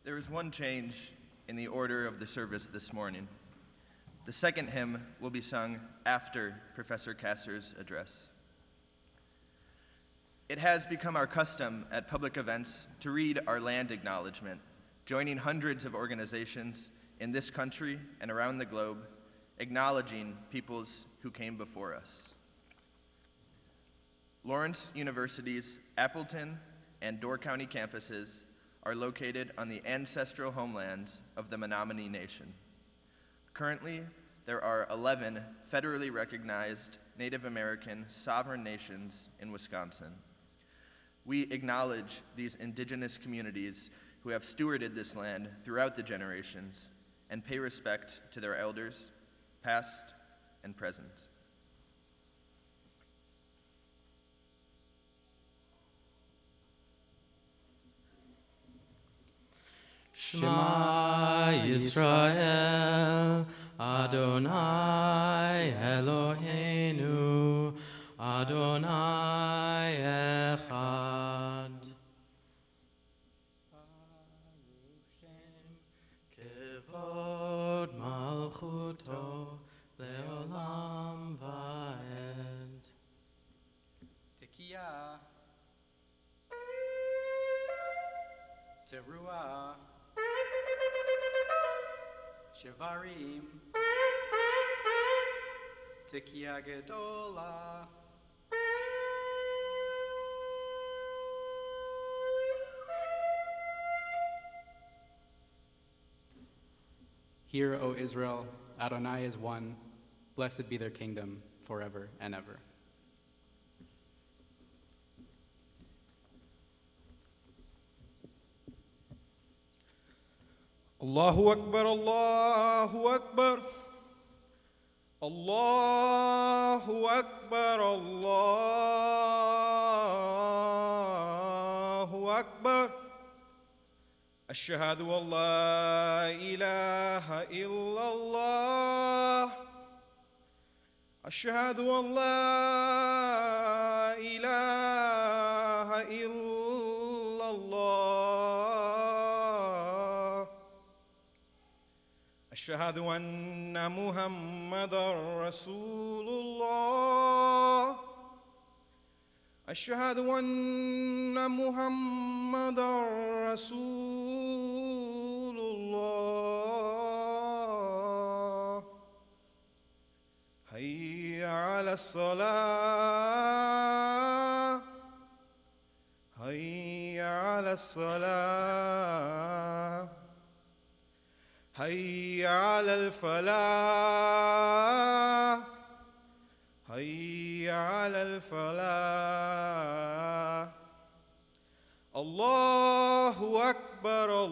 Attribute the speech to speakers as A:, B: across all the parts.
A: There is one change in the order of the service this morning. The second hymn will be sung after Professor Kasser's address. It has become our custom at public events to read our land acknowledgement, joining hundreds of organizations in this country and around the globe, acknowledging peoples who came before us. Lawrence University's Appleton and Door County campuses are located on the ancestral homelands of the Menominee Nation. Currently, there are 11 federally recognized Native American sovereign nations in Wisconsin. We acknowledge these indigenous communities who have stewarded this land throughout the generations and pay respect to their elders, past and present.
B: Shema Yisrael, Adonai Eloheinu, Adonai Echad. Kevod Malchuto Leolam Vaed.
C: Tekiah, Teruah, Shevarim, Tekiah Gedolah. Hear, O Israel, Adonai is one. Blessed be their kingdom forever and ever.
D: Allahu Akbar, Allahu Akbar. Allahu Akbar, Allahu Akbar. Ashhadu an la ilaha illallah. Ashhadu an la ilaha illallah. Ashhadu anna Muhammadan Rasulullah. Ashhadu anna Muhammadan Rasulullah. Hayya ala salah. Hayya ala salah. Hayya ala al-falah. Hayya ala al-falah. Allahu Akbar, Allahu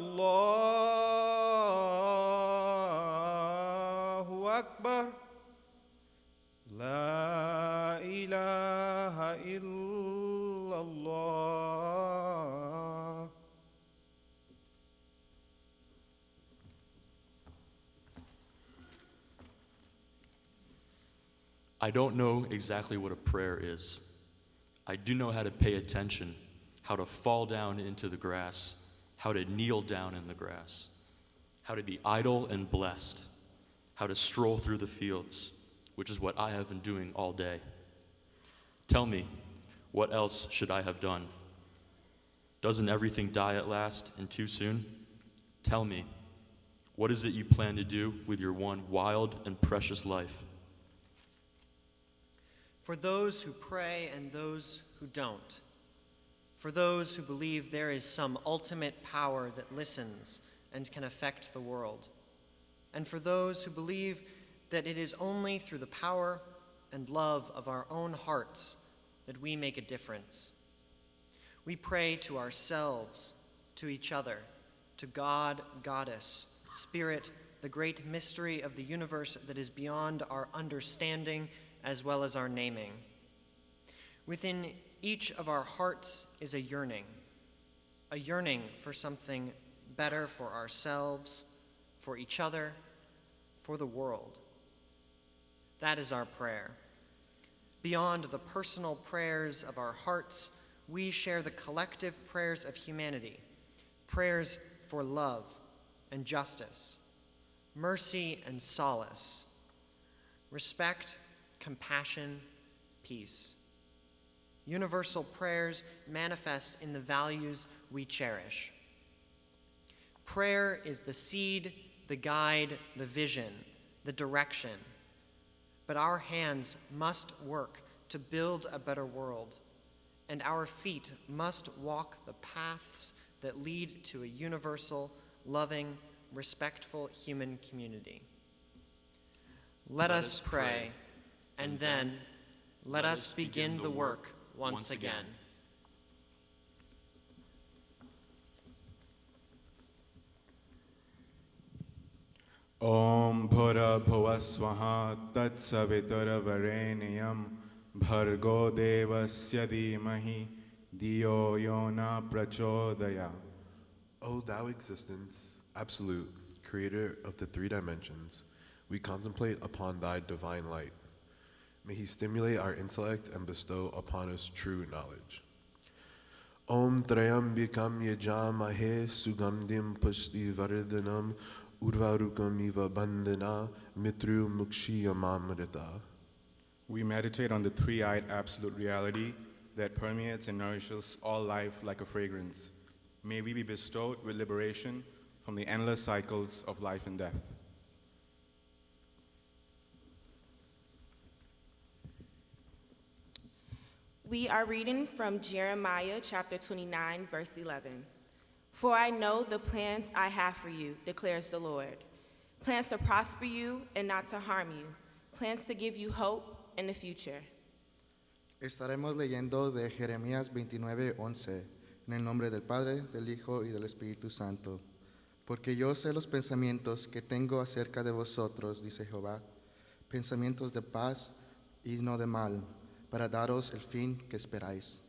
D: Akbar. La ilaha illallah.
E: I don't know exactly what a prayer is. I do know how to pay attention, how to fall down into the grass, how to kneel down in the grass, how to be idle and blessed, how to stroll through the fields, which is what I have been doing all day. Tell me, what else should I have done? Doesn't everything die at last and too soon? Tell me, what is it you plan to do with your one wild and precious life?
F: For those who pray and those who don't, for those who believe there is some ultimate power that listens and can affect the world, and for those who believe that it is only through the power and love of our own hearts that we make a difference. We pray to ourselves, to each other, to God, Goddess, Spirit, the great mystery of the universe that is beyond our understanding as well as our naming. Within each of our hearts is a yearning for something better for ourselves, for each other, for the world. That is our prayer. Beyond the personal prayers of our hearts, we share the collective prayers of humanity, prayers for love and justice, mercy and solace, respect, compassion, peace. Universal prayers manifest in the values we cherish. Prayer is the seed, the guide, the vision, the direction. But our hands must work to build a better world, and our feet must walk the paths that lead to a universal, loving, respectful human community. Let us pray, and then let us begin the work once again.
D: Om Bhura Bhuva Swaha Tat Savitura Varenyam Bhargo Devasya Dhimahi Diyo Yona Prachodaya.
G: O thou existence, absolute, creator of the three dimensions, we contemplate upon thy divine light. May he stimulate our intellect and bestow upon us true knowledge. Om Trayambikam Yajamahe Sugamdim Pushti Vardhanam Urvarukam Iva Bandhana Mitru Mukshiyamamrita.
D: We meditate on the three-eyed absolute reality that permeates and nourishes all life like a fragrance. May we be bestowed with liberation from the endless cycles of life and death.
H: We are reading from Jeremiah chapter 29, verse 11. For I know the plans I have for you, declares the Lord. Plans to prosper you and not to harm you. Plans to give you hope in the future.
I: Estaremos leyendo de Jeremías 29:11, en el nombre del Padre, del Hijo y del Espíritu Santo. Porque yo sé los pensamientos que tengo acerca de vosotros, dice Jehová, pensamientos de paz y no de mal, para daros el fin que esperáis.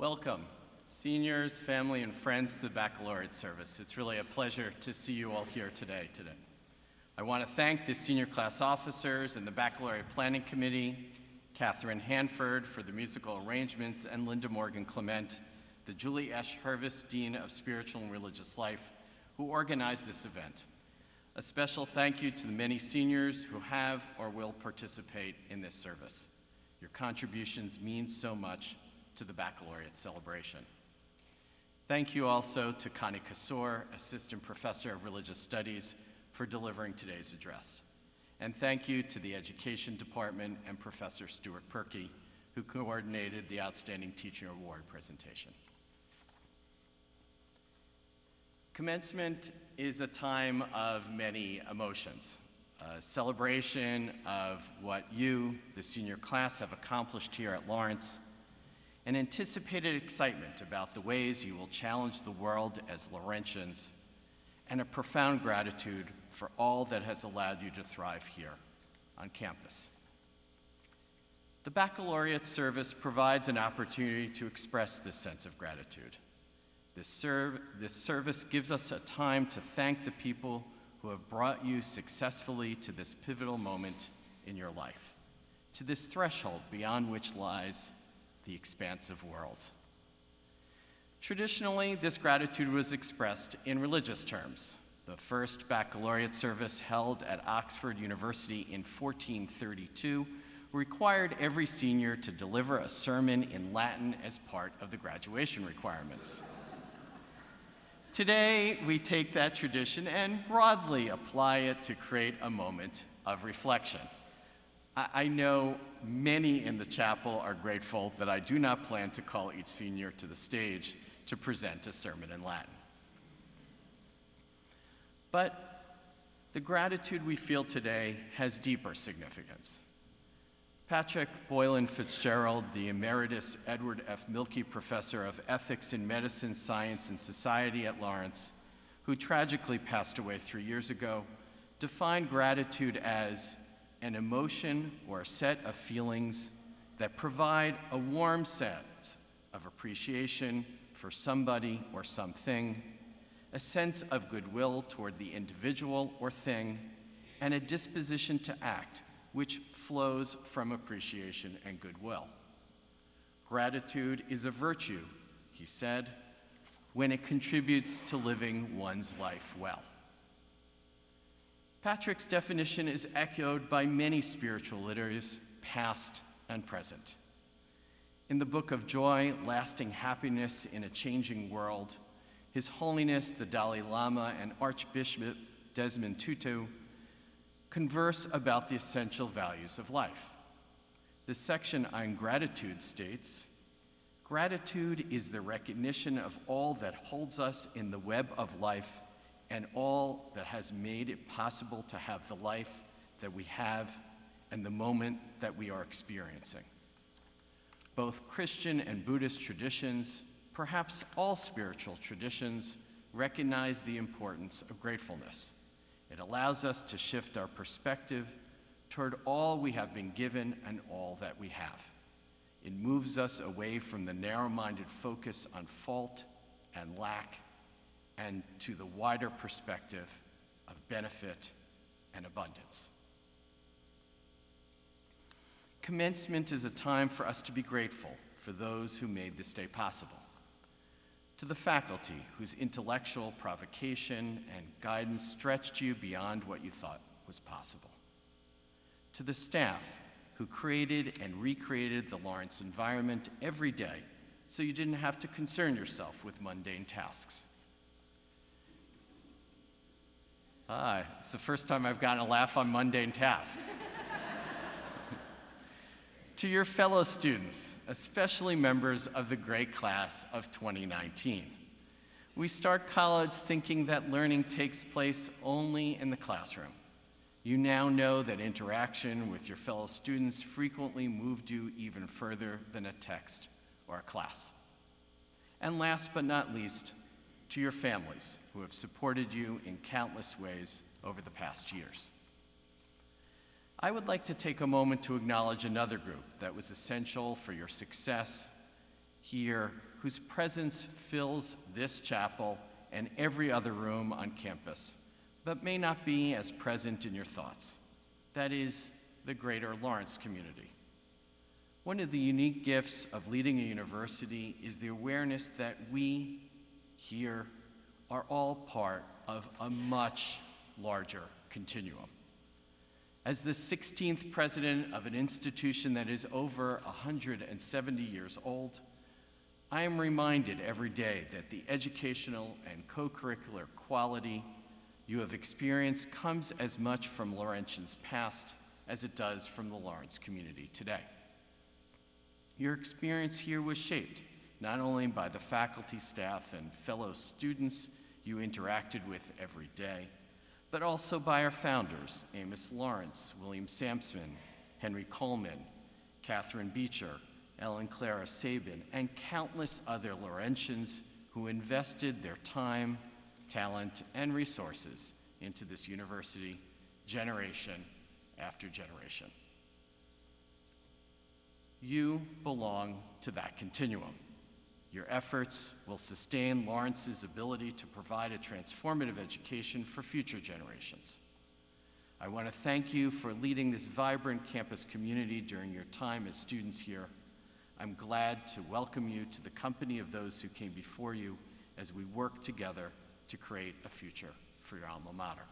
J: Welcome, seniors, family, and friends to the Baccalaureate service. It's really a pleasure to see you all here today. I want to thank the senior class officers and the Baccalaureate Planning Committee, Catherine Hanford for the musical arrangements, and Linda Morgan Clement, the Julie Esch Hervis Dean of Spiritual and Religious Life, who organized this event. A special thank you to the many seniors who have or will participate in this service. Your contributions mean so much to the Baccalaureate celebration. Thank you also to Connie Kasor, Assistant Professor of Religious Studies, for delivering today's address. And thank you to the Education Department and Professor Stuart Perkey, who coordinated the Outstanding Teacher Award presentation. Commencement is a time of many emotions, a celebration of what you, the senior class, have accomplished here at Lawrence, an anticipated excitement about the ways you will challenge the world as Laurentians, and a profound gratitude for all that has allowed you to thrive here on campus. The Baccalaureate service provides an opportunity to express this sense of gratitude. This service gives us a time to thank the people who have brought you successfully to this pivotal moment in your life, to this threshold beyond which lies the expansive world. Traditionally, this gratitude was expressed in religious terms. The first baccalaureate service held at Oxford University in 1432 required every senior to deliver a sermon in Latin as part of the graduation requirements. Today, we take that tradition and broadly apply it to create a moment of reflection. I know many in the chapel are grateful that I do not plan to call each senior to the stage to present a sermon in Latin. But the gratitude we feel today has deeper significance. Patrick Boylan Fitzgerald, the Emeritus Edward F. Milkey Professor of Ethics in Medicine, Science, and Society at Lawrence, who tragically passed away 3 years ago, defined gratitude as an emotion or a set of feelings that provide a warm sense of appreciation for somebody or something, a sense of goodwill toward the individual or thing, and a disposition to act which flows from appreciation and goodwill. Gratitude is a virtue, he said, when it contributes to living one's life well. Patrick's definition is echoed by many spiritual leaders, past and present. In the Book of Joy, Lasting Happiness in a Changing World, His Holiness the Dalai Lama and Archbishop Desmond Tutu converse about the essential values of life. The section on gratitude states, "Gratitude is the recognition of all that holds us in the web of life and all that has made it possible to have the life that we have and the moment that we are experiencing." Both Christian and Buddhist traditions, perhaps all spiritual traditions, recognize the importance of gratefulness. It allows us to shift our perspective toward all we have been given and all that we have. It moves us away from the narrow-minded focus on fault and lack and to the wider perspective of benefit and abundance. Commencement is a time for us to be grateful for those who made this day possible. To the faculty whose intellectual provocation and guidance stretched you beyond what you thought was possible. To the staff who created and recreated the Lawrence environment every day so you didn't have to concern yourself with mundane tasks. It's the first time I've gotten a laugh on mundane tasks. To your fellow students, especially members of the great class of 2019. We start college thinking that learning takes place only in the classroom. You now know that interaction with your fellow students frequently moved you even further than a text or a class. And last but not least, to your families who have supported you in countless ways over the past years. I would like to take a moment to acknowledge another group that was essential for your success here whose presence fills this chapel and every other room on campus, but may not be as present in your thoughts. That is the greater Lawrence community. One of the unique gifts of leading a university is the awareness that we here are all part of a much larger continuum. As the 16th president of an institution that is over 170 years old, I am reminded every day that the educational and co-curricular quality you have experienced comes as much from Laurentians past as it does from the Lawrence community today. Your experience here was shaped not only by the faculty, staff, and fellow students you interacted with every day, but also by our founders, Amos Lawrence, William Sampson, Henry Coleman, Catherine Beecher, Ellen Clara Sabin, and countless other Laurentians who invested their time, talent, and resources into this university generation after generation. You belong to that continuum. Your efforts will sustain Lawrence's ability to provide a transformative education for future generations. I want to thank you for leading this vibrant campus community during your time as students here. I'm glad to welcome you to the company of those who came before you as we work together to create a future for your alma mater.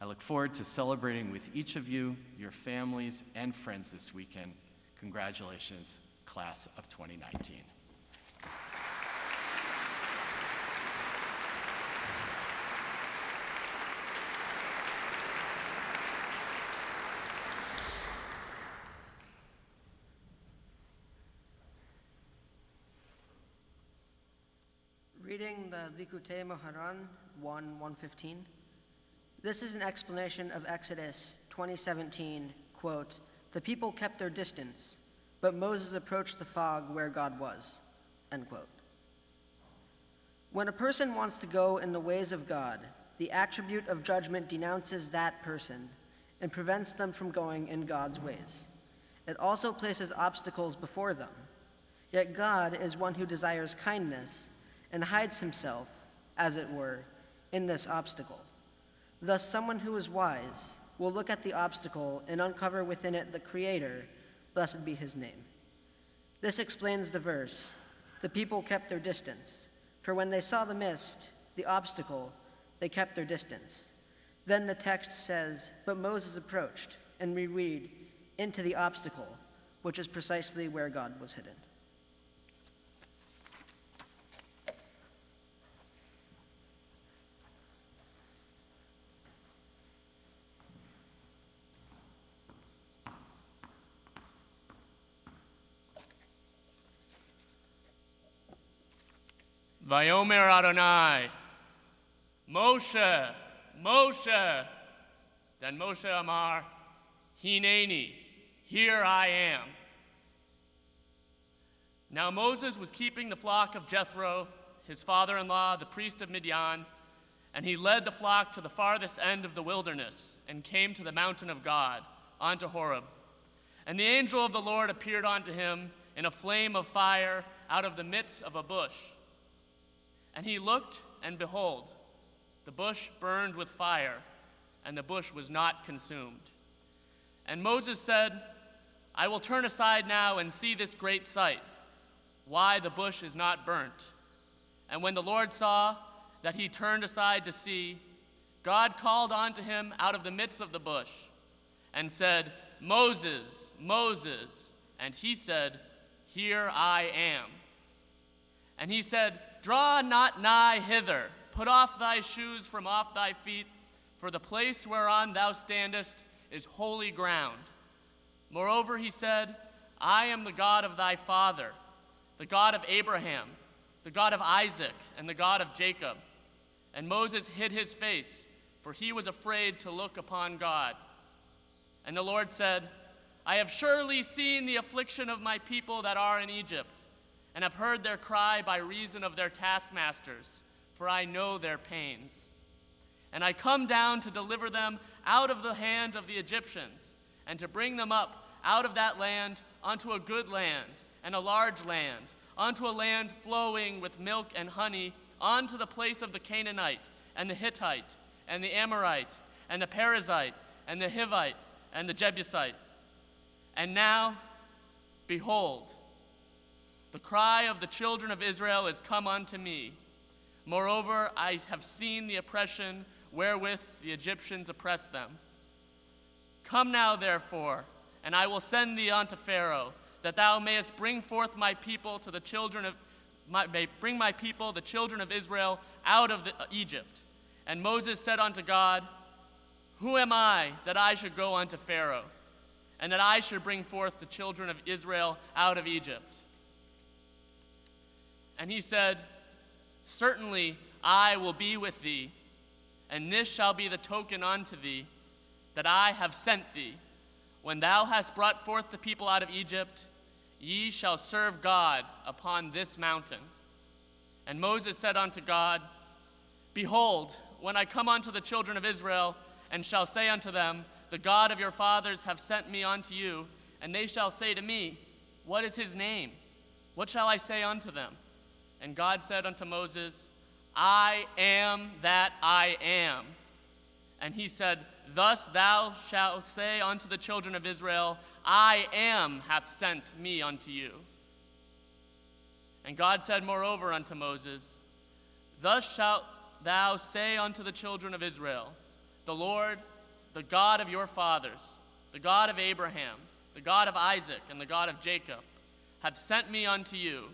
J: I look forward to celebrating with each of you, your families, and friends this weekend. Congratulations, class of 2019.
K: Reading the Likutei Moharan 1:115. This is an explanation of Exodus 20:17, quote, "The people kept their distance, but Moses approached the fog where God was," end quote. When a person wants to go in the ways of God, the attribute of judgment denounces that person and prevents them from going in God's ways. It also places obstacles before them. Yet God is one who desires kindness and hides himself, as it were, in this obstacle. Thus, someone who is wise will look at the obstacle and uncover within it the Creator, blessed be his name. This explains the verse, "The people kept their distance, for when they saw the mist, the obstacle, they kept their distance." Then the text says, "But Moses approached," and we read, "into the obstacle," which is precisely where God was hidden.
L: Vayomer Adonai, Moshe, Moshe. Then Moshe Amar, Hineni, here I am. Now Moses was keeping the flock of Jethro, his father-in-law, the priest of Midian, and he led the flock to the farthest end of the wilderness and came to the mountain of God, onto Horeb. And the angel of the Lord appeared unto him in a flame of fire out of the midst of a bush. And he looked, and behold, the bush burned with fire, and the bush was not consumed. And Moses said, I will turn aside now and see this great sight, why the bush is not burnt. And when the Lord saw that he turned aside to see, God called unto him out of the midst of the bush, and said, Moses, Moses. And he said, Here I am. And he said, Draw not nigh hither, put off thy shoes from off thy feet, for the place whereon thou standest is holy ground. Moreover, he said, I am the God of thy father, the God of Abraham, the God of Isaac, and the God of Jacob. And Moses hid his face, for he was afraid to look upon God. And the Lord said, I have surely seen the affliction of my people that are in Egypt, and have heard their cry by reason of their taskmasters, for I know their pains. And I come down to deliver them out of the hand of the Egyptians, and to bring them up out of that land unto a good land, and a large land, onto a land flowing with milk and honey, onto the place of the Canaanite, and the Hittite, and the Amorite, and the Perizzite, and the Hivite, and the Jebusite. And now, behold, the cry of the children of Israel is come unto me. Moreover, I have seen the oppression wherewith the Egyptians oppressed them. Come now, therefore, and I will send thee unto Pharaoh, that thou mayest bring forth my people to the children of bring my people, the children of Israel, out of Egypt. And Moses said unto God, Who am I that I should go unto Pharaoh, and that I should bring forth the children of Israel out of Egypt? And he said, Certainly I will be with thee, and this shall be the token unto thee, that I have sent thee. When thou hast brought forth the people out of Egypt, ye shall serve God upon this mountain. And Moses said unto God, Behold, when I come unto the children of Israel, and shall say unto them, The God of your fathers hath sent me unto you, and they shall say to me, What is his name? What shall I say unto them? And God said unto Moses, I am that I am. And he said, Thus thou shalt say unto the children of Israel, I am hath sent me unto you. And God said moreover unto Moses, Thus shalt thou say unto the children of Israel, The Lord, the God of your fathers, the God of Abraham, the God of Isaac, and the God of Jacob, hath sent me unto you.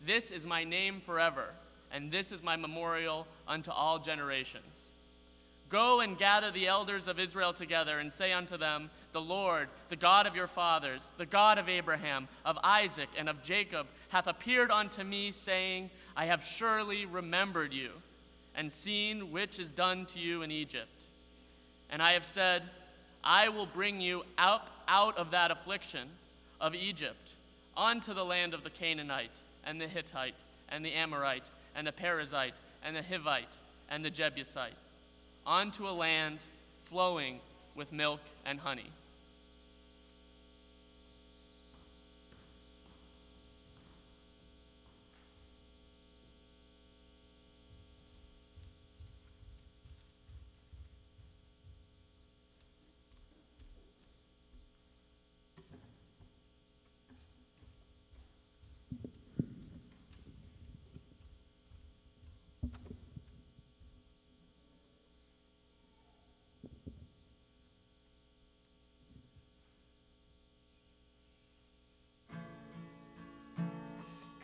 L: This is my name forever, and this is my memorial unto all generations. Go and gather the elders of Israel together, and say unto them, The Lord, the God of your fathers, the God of Abraham, of Isaac, and of Jacob, hath appeared unto me, saying, I have surely remembered you, and seen which is done to you in Egypt. And I have said, I will bring you out of that affliction of Egypt, unto the land of the Canaanite, and the Hittite, and the Amorite, and the Perizzite, and the Hivite, and the Jebusite, onto a land flowing with milk and honey.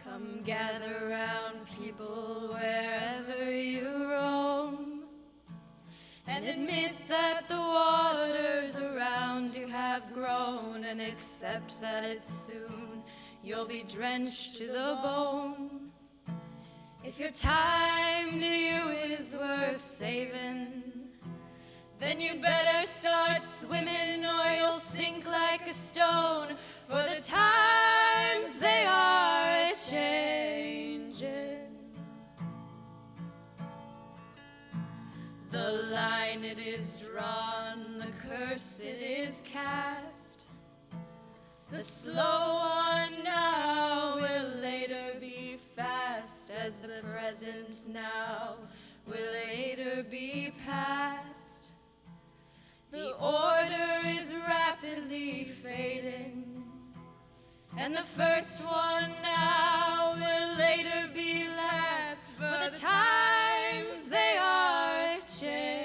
M: Come gather round, people, wherever you roam, and admit that the waters around you have grown, and accept that it's soon you'll be drenched to the bone. If your time to you is worth saving, then you'd better start swimming, or you'll sink like a stone, for the times they are a-changing. The line it is drawn, the curse it is cast. The slow one now will later be fast, as the present now will later be past. The order is rapidly fading, and the first one now will later be last, for the times they are changing.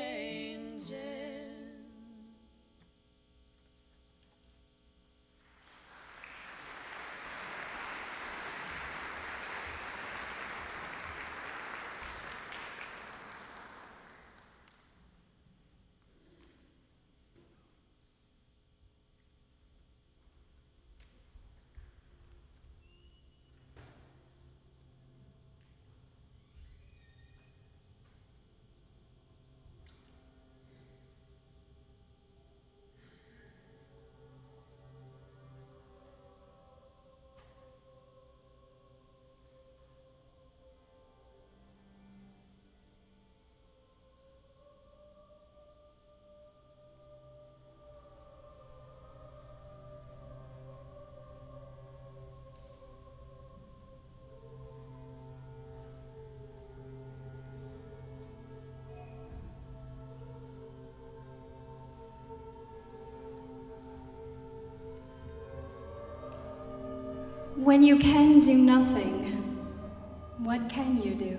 M: When you can do nothing, what can you do?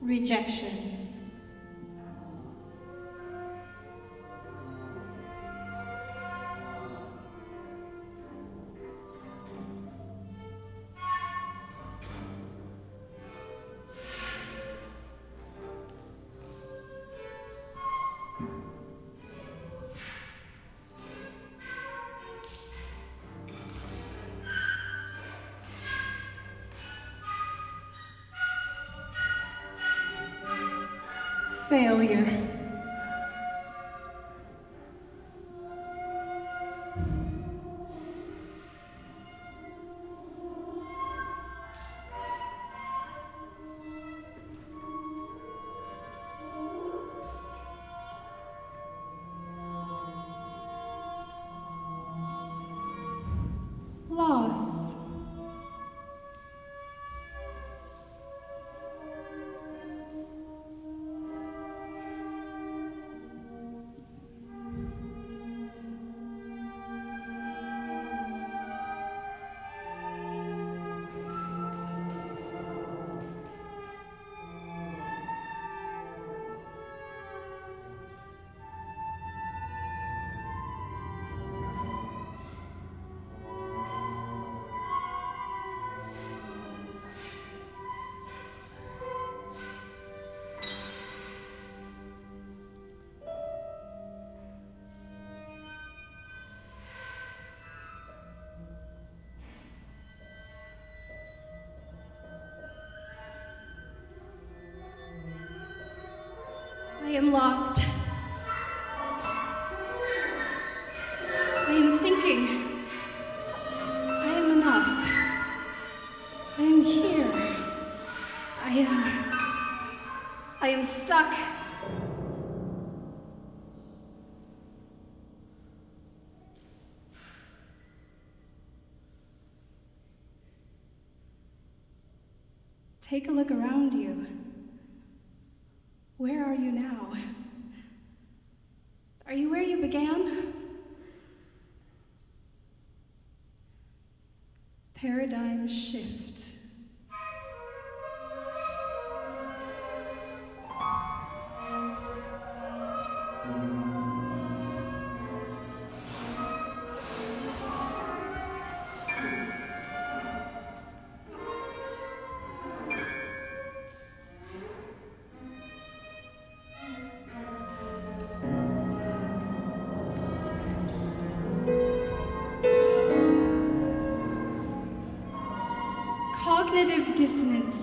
M: Rejection. Failure. Loss. I am lost. I am thinking. I am enough. I am here. I am stuck. Take a look around you. Where are you now? Are you where you began? Paradigm shift. Cognitive dissonance.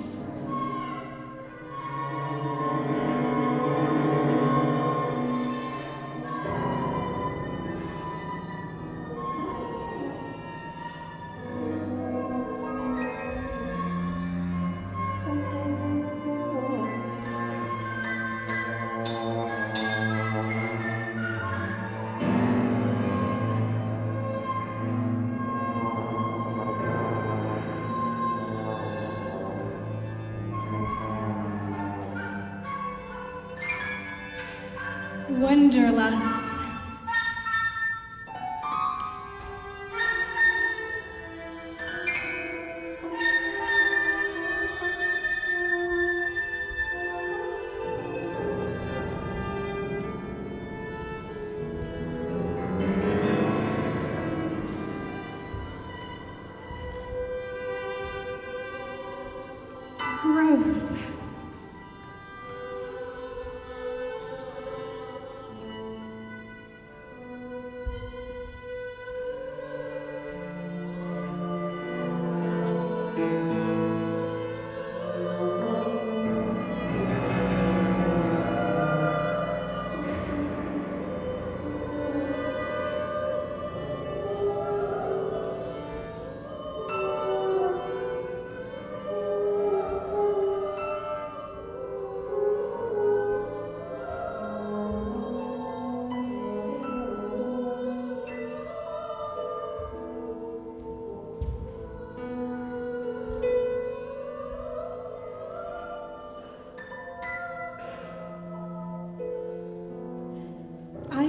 M: Wonderlust. Growth.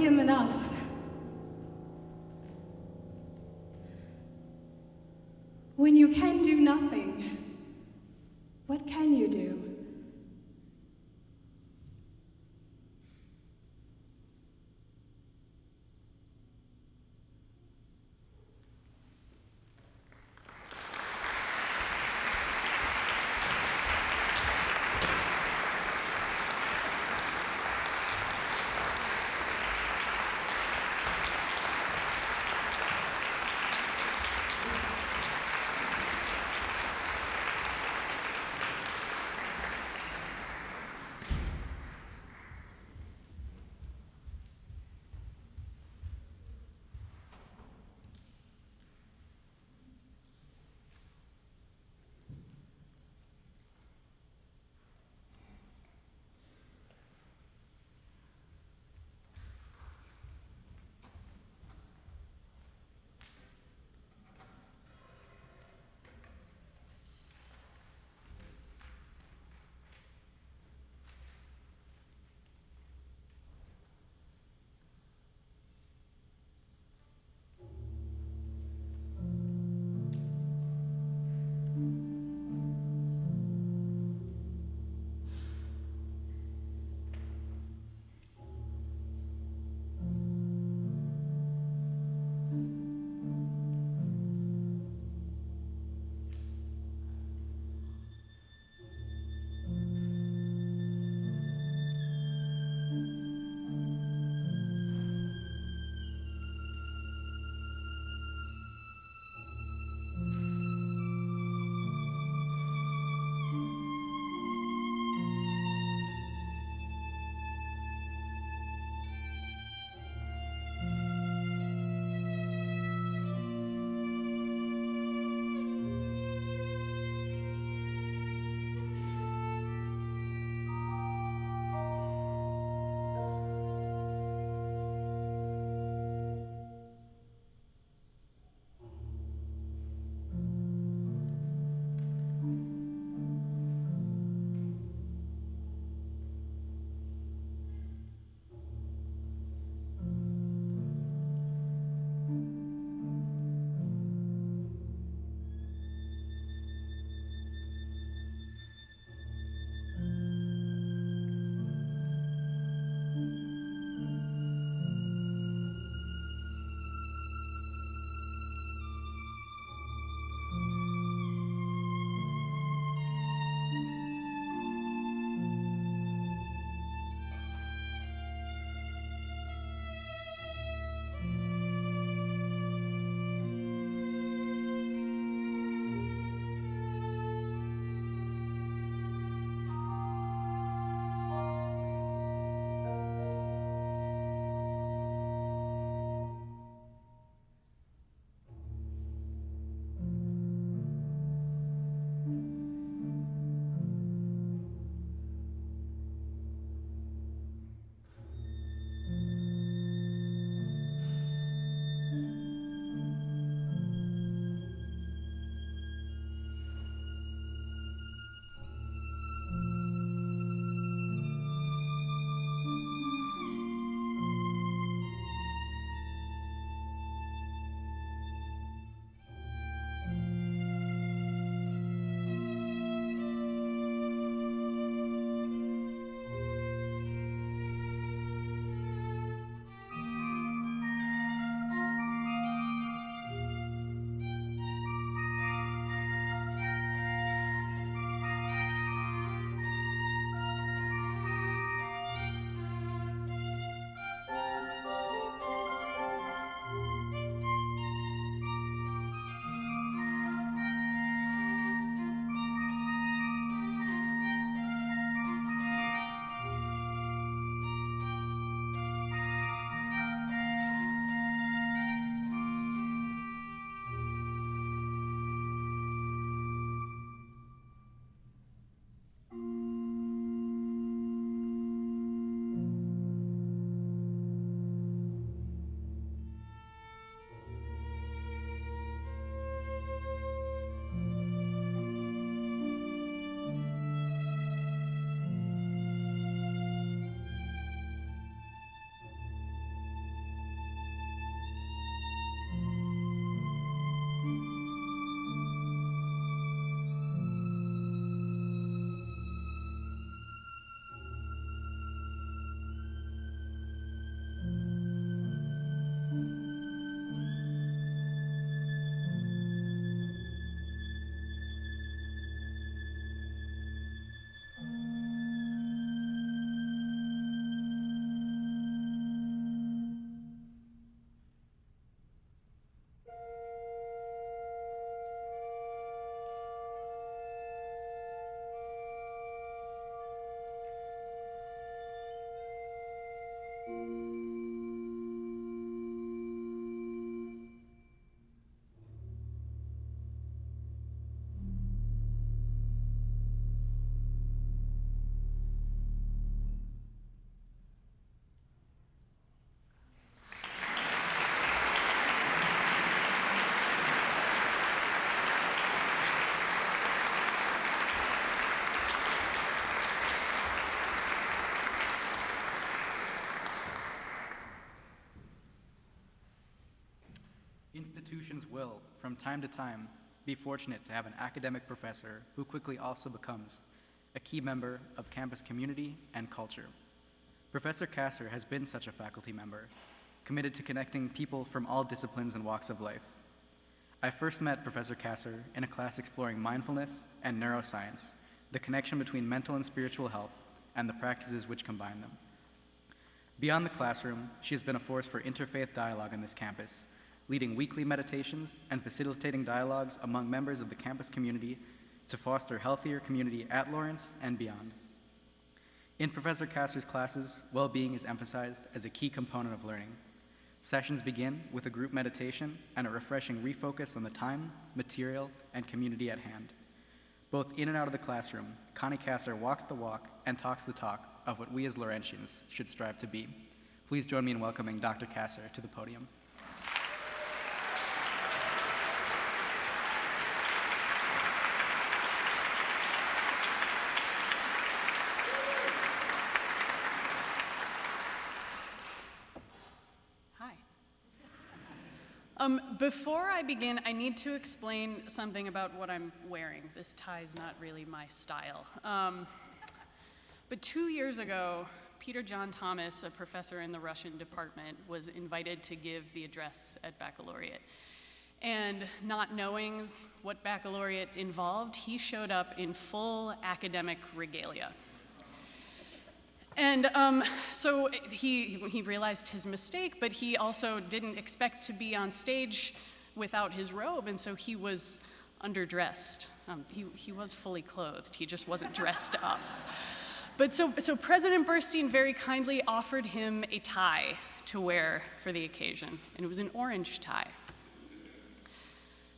M: him enough. When you can do nothing, what can you do?
C: Institutions will, from time to time, be fortunate to have an academic professor who quickly also becomes a key member of campus community and culture. Professor Kasser has been such a faculty member, committed to connecting people from all disciplines and walks of life. I first met Professor Kasser in a class exploring mindfulness and neuroscience, the connection between mental and spiritual health, and the practices which combine them. Beyond the classroom, she has been a force for interfaith dialogue on this campus, leading weekly meditations and facilitating dialogues among members of the campus community to foster healthier community at Lawrence and beyond. In Professor Kasser's classes, well-being is emphasized as a key component of learning. Sessions begin with a group meditation and a refreshing refocus on the time, material, and community at hand. Both in and out of the classroom, Connie Kasser walks the walk and talks the talk of what we as Laurentians should strive to be. Please join me in welcoming Dr. Kasser to the podium.
N: Before I begin, I need to explain something about what I'm wearing. This tie is not really my style. But 2 years ago, Peter John Thomas, a professor in the Russian department, was invited to give the address at Baccalaureate. And not knowing what Baccalaureate involved, he showed up in full academic regalia. And so he realized his mistake, but he also didn't expect to be on stage without his robe, and so he was underdressed. He was fully clothed, he just wasn't dressed up. But so President Burstein very kindly offered him a tie to wear for the occasion, and it was an orange tie.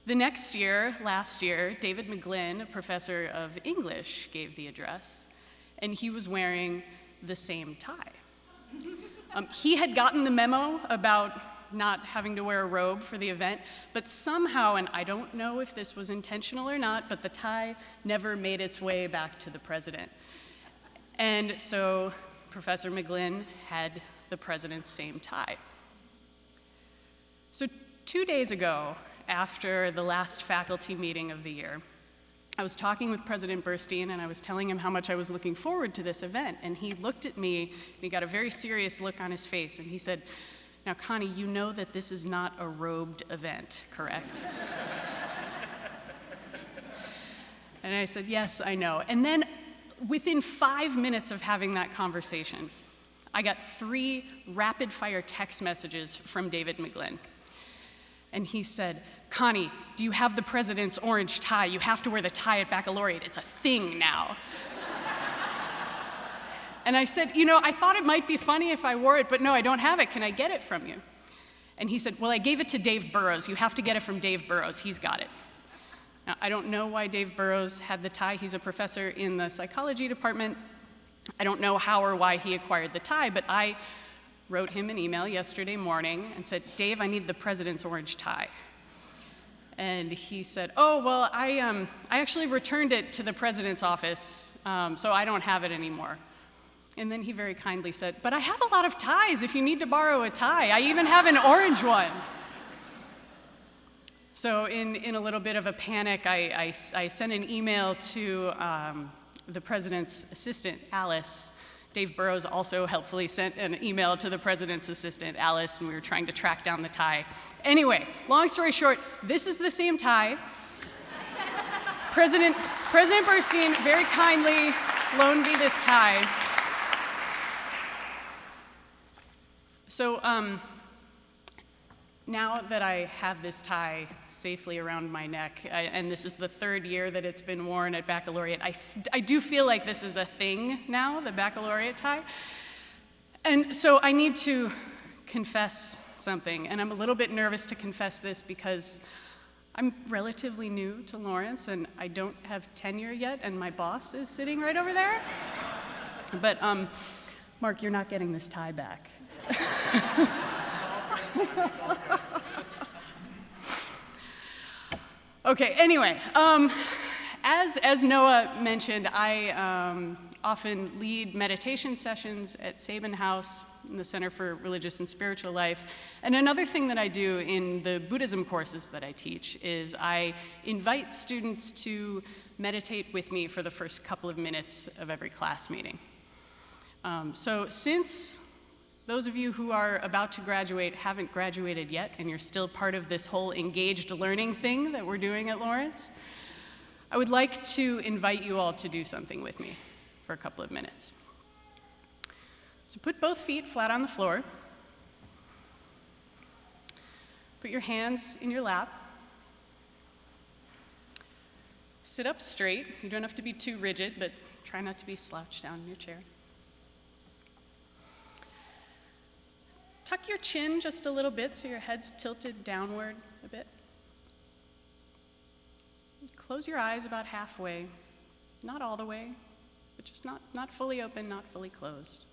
N: The next year, last year, David McGlynn, a professor of English, gave the address, and he was wearing the same tie. He had gotten the memo about not having to wear a robe for the event, but somehow, and I don't know if this was intentional or not, but the tie never made its way back to the president. And so Professor McGlynn had the president's same tie. So 2 days ago, after the last faculty meeting of the year, I was talking with President Burstein, and I was telling him how much I was looking forward to this event, and he looked at me, and he got a very serious look on his face, and he said, "Now, Connie, you know that this is not a robed event, correct?" And I said, "Yes, I know." And then, within 5 minutes of having that conversation, I got 3 rapid-fire text messages from David McGlynn. And he said, "Connie, do you have the president's orange tie? You have to wear the tie at Baccalaureate. It's a thing now." And I said, I thought it might be funny if I wore it, but no, I don't have it. Can I get it from you? And he said, "Well, I gave it to Dave Burrows. You have to get it from Dave Burrows. He's got it." Now, I don't know why Dave Burrows had the tie. He's a professor in the psychology department. I don't know how or why he acquired the tie, but I wrote him an email yesterday morning and said, "Dave, I need the president's orange tie." And he said, "Oh, well, I actually returned it to the president's office, so I don't have it anymore." And then he very kindly said, "But I have a lot of ties if you need to borrow a tie. I even have an orange one." So in a little bit of a panic, I sent an email to the president's assistant, Alice. Dave Burrows also helpfully sent an email to the president's assistant, Alice, and we were trying to track down the tie. Anyway, long story short, this is the same tie. President Burstein very kindly loaned me this tie. So now that I have this tie safely around my neck, and this is the 3rd year that it's been worn at Baccalaureate, I do feel like this is a thing now, the Baccalaureate tie. And so I need to confess something, and I'm a little bit nervous to confess this because I'm relatively new to Lawrence, and I don't have tenure yet, and my boss is sitting right over there. But Mark, you're not getting this tie back. Okay, anyway, As Noah mentioned, I often lead meditation sessions at Sabin House in the Center for Religious and Spiritual Life. And another thing that I do in the Buddhism courses that I teach is I invite students to meditate with me for the first couple of minutes of every class meeting. So since those of you who are about to graduate haven't graduated yet, and you're still part of this whole engaged learning thing that we're doing at Lawrence, I would like to invite you all to do something with me for a couple of minutes. So put both feet flat on the floor. Put your hands in your lap. Sit up straight. You don't have to be too rigid, but try not to be slouched down in your chair. Tuck your chin just a little bit so your head's tilted downward a bit. Close your eyes about halfway, not all the way, but just not fully open, not fully closed.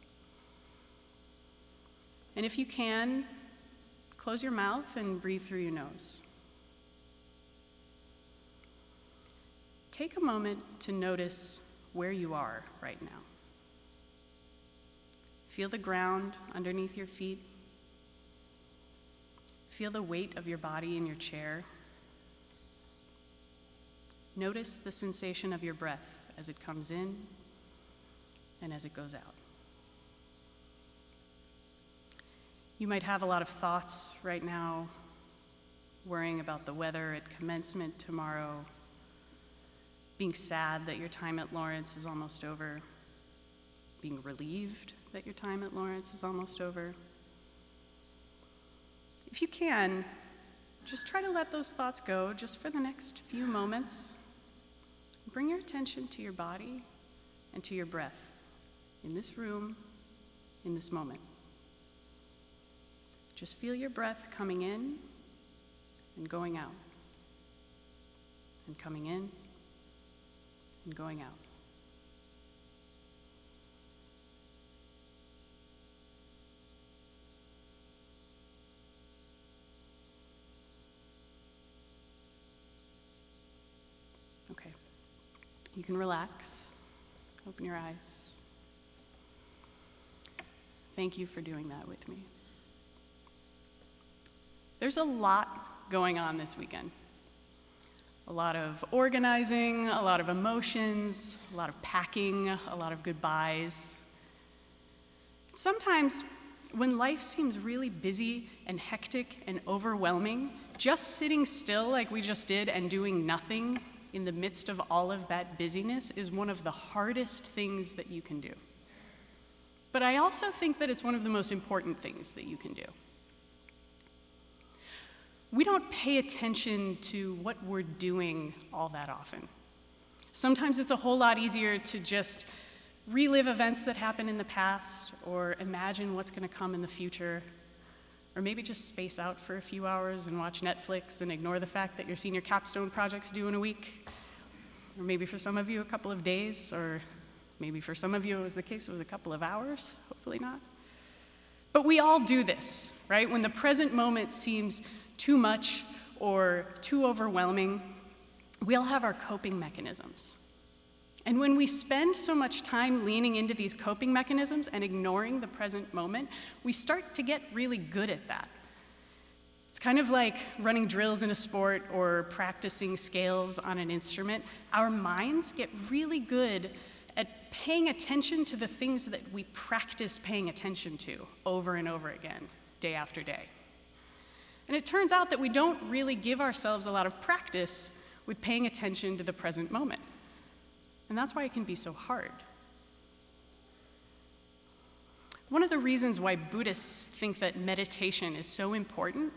N: And if you can, close your mouth and breathe through your nose. Take a moment to notice where you are right now. Feel the ground underneath your feet. Feel the weight of your body in your chair. Notice the sensation of your breath as it comes in and as it goes out. You might have a lot of thoughts right now, worrying about the weather at commencement tomorrow, being sad that your time at Lawrence is almost over, being relieved that your time at Lawrence is almost over. If you can, just try to let those thoughts go just for the next few moments. Bring your attention to your body and to your breath in this room, in this moment. Just feel your breath coming in and going out, and coming in and going out. Okay. You can relax, open your eyes. Thank you for doing that with me. There's a lot going on this weekend. A lot of organizing, a lot of emotions, a lot of packing, a lot of goodbyes. Sometimes when life seems really busy and hectic and overwhelming, just sitting still like we just did and doing nothing in the midst of all of that busyness is one of the hardest things that you can do. But I also think that it's one of the most important things that you can do. We don't pay attention to what we're doing all that often. Sometimes it's a whole lot easier to just relive events that happened in the past, or imagine what's going to come in the future, or maybe just space out for a few hours and watch Netflix and ignore the fact that your senior capstone project's due in a week. Or maybe for some of you, a couple of days, or maybe for some of you, it was a couple of hours, hopefully not. But we all do this, right? When the present moment seems too much or too overwhelming, we all have our coping mechanisms. And when we spend so much time leaning into these coping mechanisms and ignoring the present moment, we start to get really good at that. It's kind of like running drills in a sport or practicing scales on an instrument. Our minds get really good at paying attention to the things that we practice paying attention to over and over again, day after day. And it turns out that we don't really give ourselves a lot of practice with paying attention to the present moment. And that's why it can be so hard. One of the reasons why Buddhists think that meditation is so important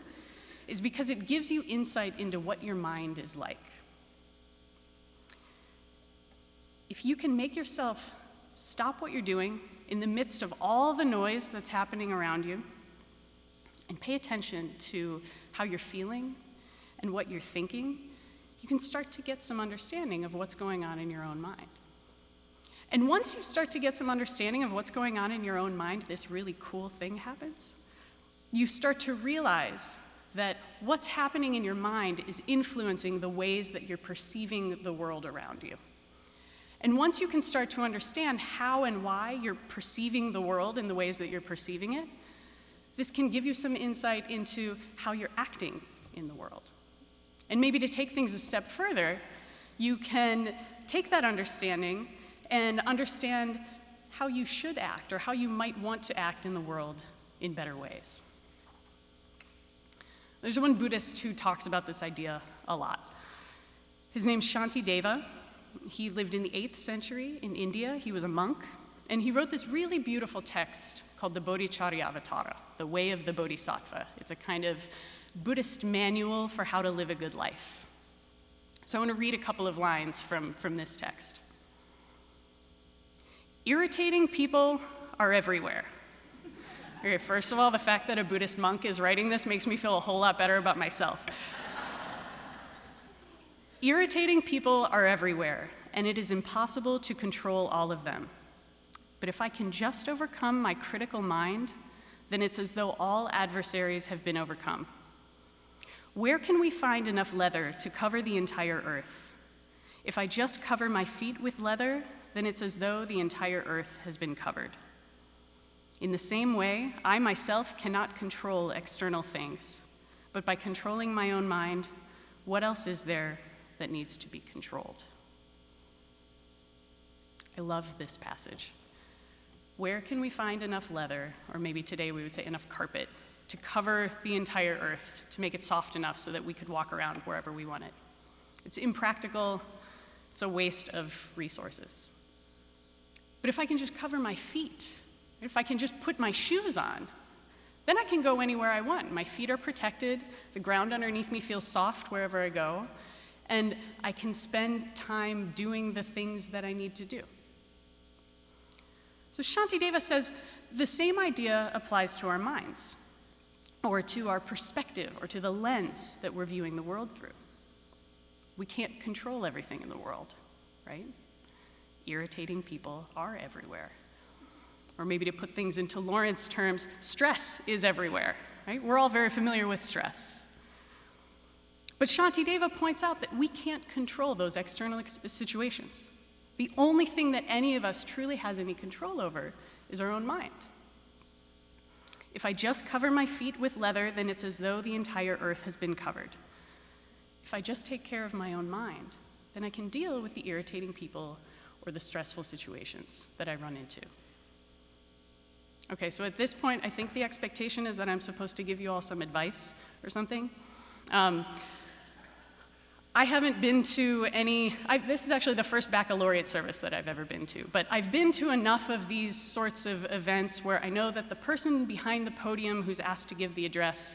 N: is because it gives you insight into what your mind is like. If you can make yourself stop what you're doing in the midst of all the noise that's happening around you, and pay attention to how you're feeling and what you're thinking, you can start to get some understanding of what's going on in your own mind. And once you start to get some understanding of what's going on in your own mind, this really cool thing happens. You start to realize that what's happening in your mind is influencing the ways that you're perceiving the world around you. And once you can start to understand how and why you're perceiving the world in the ways that you're perceiving it, this can give you some insight into how you're acting in the world. And maybe to take things a step further, you can take that understanding and understand how you should act or how you might want to act in the world in better ways. There's one Buddhist who talks about this idea a lot. His name's Shantideva. He lived in the 8th century in India. He was a monk, and he wrote this really beautiful text called the Bodhicharyavatara, the Way of the Bodhisattva. It's a kind of Buddhist manual for how to live a good life. So I want to read a couple of lines from this text. Irritating people are everywhere. Okay, first of all, the fact that a Buddhist monk is writing this makes me feel a whole lot better about myself. Irritating people are everywhere, and it is impossible to control all of them. But if I can just overcome my critical mind, then it's as though all adversaries have been overcome. Where can we find enough leather to cover the entire earth? If I just cover my feet with leather, then it's as though the entire earth has been covered. In the same way, I myself cannot control external things, but by controlling my own mind, what else is there that needs to be controlled? I love this passage. Where can we find enough leather, or maybe today we would say enough carpet, to cover the entire earth, to make it soft enough so that we could walk around wherever we want it? It's impractical, it's a waste of resources. But if I can just cover my feet, if I can just put my shoes on, then I can go anywhere I want. My feet are protected, the ground underneath me feels soft wherever I go, and I can spend time doing the things that I need to do. So Shantideva says the same idea applies to our minds, or to our perspective, or to the lens that we're viewing the world through. We can't control everything in the world, right? Irritating people are everywhere. Or maybe to put things into Lawrence terms, stress is everywhere, right? We're all very familiar with stress. But Shantideva points out that we can't control those external situations. The only thing that any of us truly has any control over is our own mind. If I just cover my feet with leather, then it's as though the entire earth has been covered. If I just take care of my own mind, then I can deal with the irritating people or the stressful situations that I run into. Okay, so at this point, I think the expectation is that I'm supposed to give you all some advice or something. I haven't been to any, this is actually the first baccalaureate service that I've ever been to, but I've been to enough of these sorts of events where I know that the person behind the podium who's asked to give the address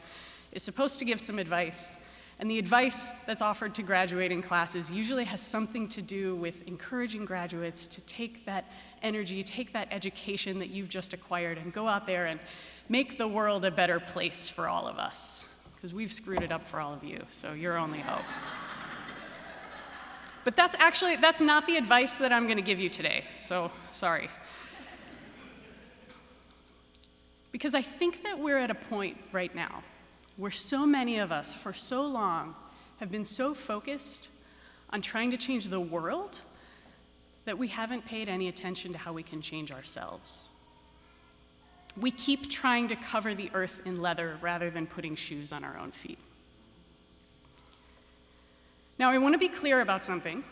N: is supposed to give some advice, and the advice that's offered to graduating classes usually has something to do with encouraging graduates to take that energy, take that education that you've just acquired and go out there and make the world a better place for all of us, because we've screwed it up for all of you, so you're only hope. But that's not the advice that I'm going to give you today, so sorry. Because I think that we're at a point right now where so many of us for so long have been so focused on trying to change the world that we haven't paid any attention to how we can change ourselves. We keep trying to cover the earth in leather rather than putting shoes on our own feet. Now, I want to be clear about something.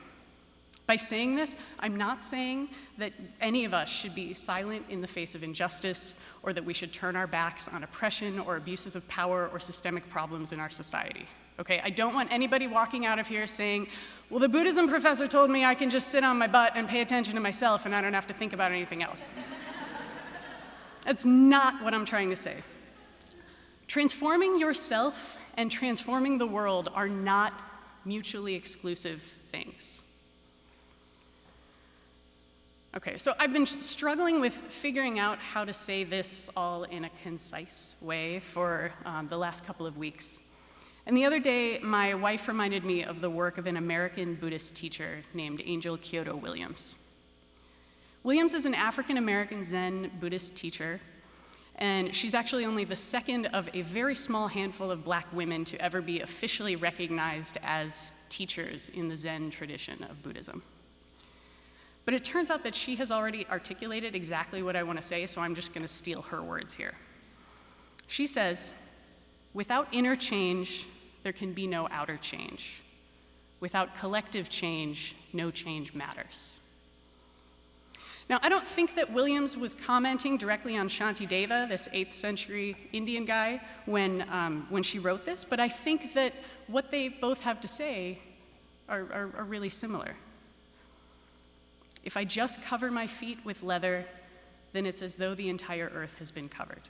N: By saying this, I'm not saying that any of us should be silent in the face of injustice, or that we should turn our backs on oppression or abuses of power or systemic problems in our society. Okay, I don't want anybody walking out of here saying, well, the Buddhism professor told me I can just sit on my butt and pay attention to myself and I don't have to think about anything else. That's not what I'm trying to say. Transforming yourself and transforming the world are not mutually exclusive things. Okay, so I've been struggling with figuring out how to say this all in a concise way for the last couple of weeks. And the other day, my wife reminded me of the work of an American Buddhist teacher named Angel Kyoto Williams. Williams is an African-American Zen Buddhist teacher, And she's actually only the second of a very small handful of Black women to ever be officially recognized as teachers in the Zen tradition of Buddhism. But it turns out that she has already articulated exactly what I want to say, so I'm just going to steal her words here. She says, "Without inner change, there can be no outer change. Without collective change, no change matters." Now, I don't think that Williams was commenting directly on Shantideva, this 8th century Indian guy, when she wrote this, but I think that what they both have to say are really similar. If I just cover my feet with leather, then it's as though the entire earth has been covered.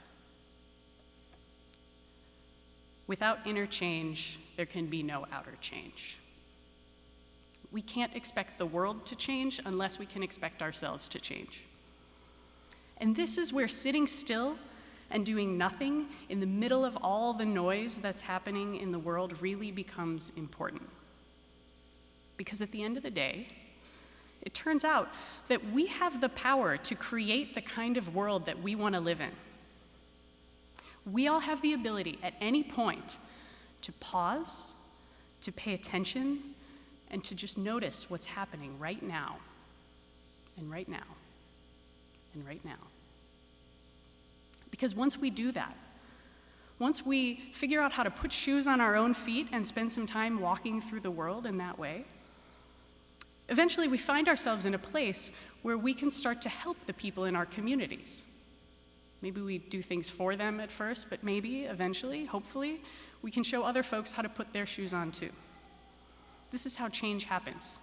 N: Without inner change, there can be no outer change. We can't expect the world to change unless we can expect ourselves to change. And this is where sitting still and doing nothing in the middle of all the noise that's happening in the world really becomes important. Because at the end of the day, it turns out that we have the power to create the kind of world that we want to live in. We all have the ability at any point to pause, to pay attention, and to just notice what's happening right now, and right now, and right now. Because once we do that, once we figure out how to put shoes on our own feet and spend some time walking through the world in that way, eventually we find ourselves in a place where we can start to help the people in our communities. Maybe we do things for them at first, but maybe eventually, hopefully, we can show other folks how to put their shoes on too. This is how change happens,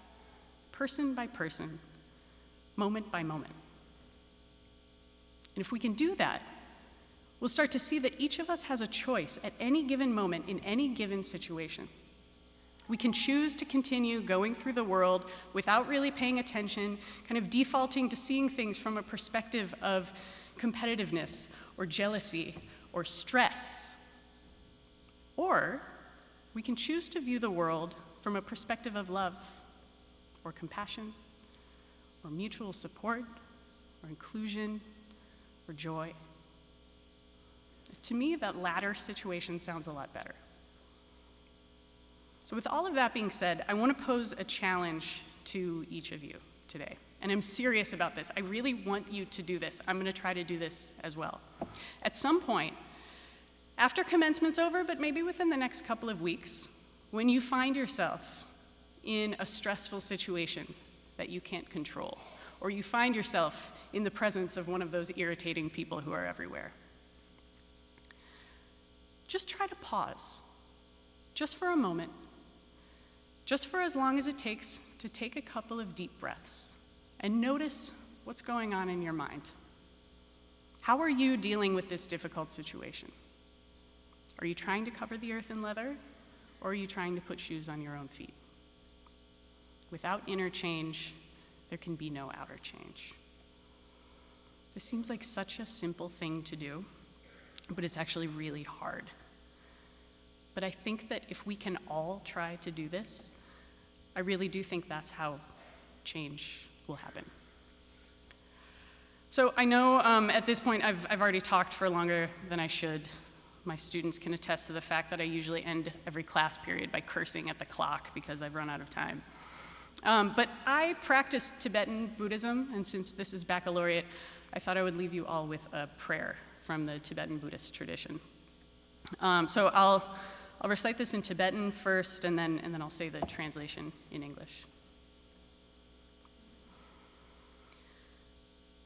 N: person by person, moment by moment. And if we can do that, we'll start to see that each of us has a choice at any given moment in any given situation. We can choose to continue going through the world without really paying attention, kind of defaulting to seeing things from a perspective of competitiveness or jealousy or stress. Or we can choose to view the world from a perspective of love or compassion or mutual support or inclusion or joy. To me, that latter situation sounds a lot better. So with all of that being said, I want to pose a challenge to each of you today. And I'm serious about this. I really want you to do this. I'm going to try to do this as well. At some point, after commencement's over, but maybe within the next couple of weeks, when you find yourself in a stressful situation that you can't control, or you find yourself in the presence of one of those irritating people who are everywhere, just try to pause, just for a moment, just for as long as it takes to take a couple of deep breaths and notice what's going on in your mind. How are you dealing with this difficult situation? Are you trying to cover the earth in leather, or are you trying to put shoes on your own feet? Without inner change, there can be no outer change. This seems like such a simple thing to do, but it's actually really hard. But I think that if we can all try to do this, I really do think that's how change will happen. So I know at this point I've already talked for longer than I should. My students can attest to the fact that I usually end every class period by cursing at the clock because I've run out of time. But I practice Tibetan Buddhism, and since this is Baccalaureate, I thought I would leave you all with a prayer from the Tibetan Buddhist tradition. So I'll recite this in Tibetan first, and then I'll say the translation in English.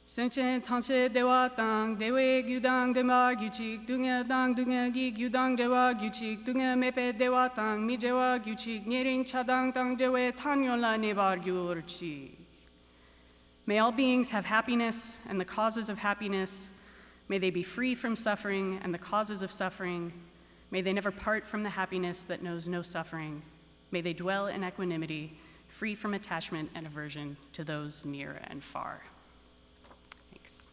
N: Senchen tanche dewa tang dewe gyudang dema gyuchik dunga dang dunga gi gyudang dewa gyuchik dunga mepe dewa tang mi dewa gyuchik nyering chadang tang dewe tanyola nebar gyurchi. May all beings have happiness and the causes of happiness. May they be free from suffering and the causes of suffering. May they never part from the happiness that knows no suffering. May they dwell in equanimity, free from attachment and aversion to those near and far. Thanks.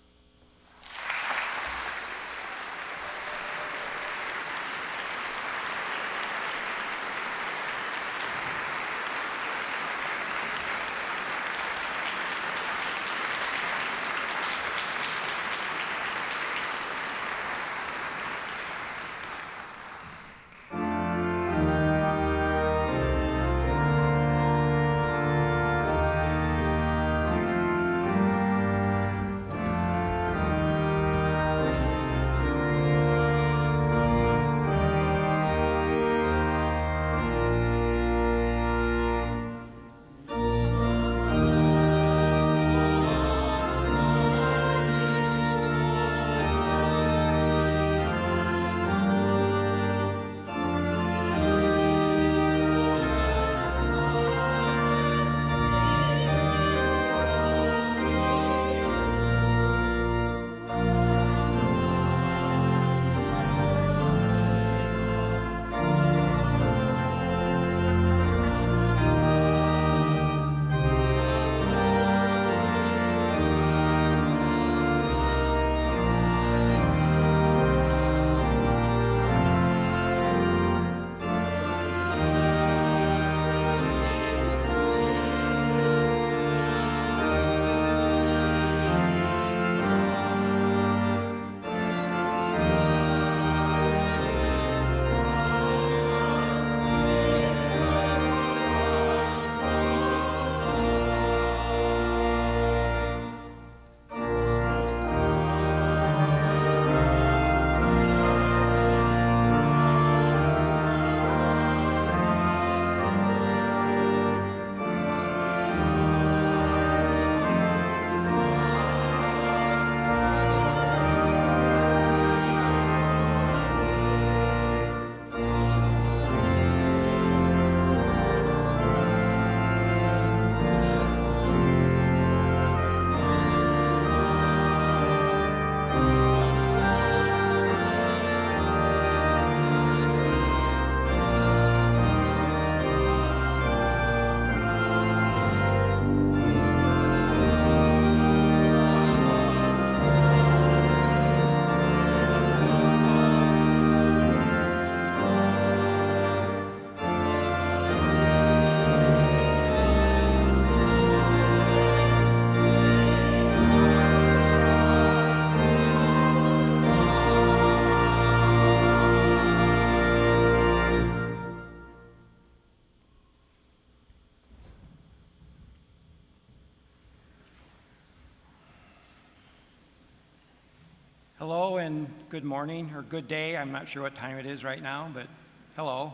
O: Hello and good morning, or good day. I'm not sure what time it is right now, but hello.